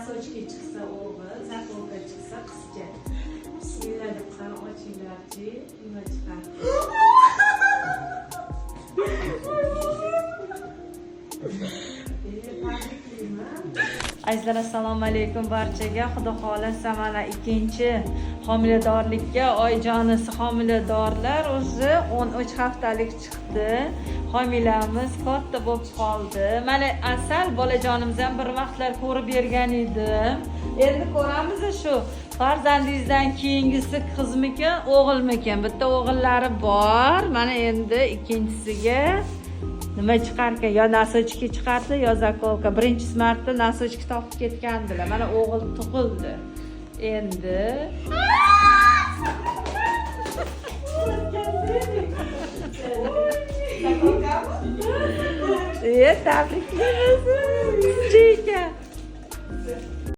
nasochka chiqsa o'g'il, zakolka chiqsa qizcha. Bismillah deb qani ochinglarchi, nima chiqadi? Azizlar, assalomu alaykum barchaga. Xudo xolasa mana ikkinchi homiladorlikka oyijonisi homiladorlar o'zi 13 haftalik chiqdi. Homilamiz katta bo'lib qoldi. Mana asal bolajonimiz ham bir vaqtlar ko'rib bergan edim. Endi ko'ramiz shu farzandingizdan keyingisi qizmikan, o'g'ilmikan? Bitta o'g'illari bor. Mana endi ikkinchisiga nima chiqarkan? Yo nasochka chiqardi, yo zakolka. Birinchi marta nasochka topib ketgandilar. Mana o'g'il tug'ildi. Endi tabriklaymiz. Chika.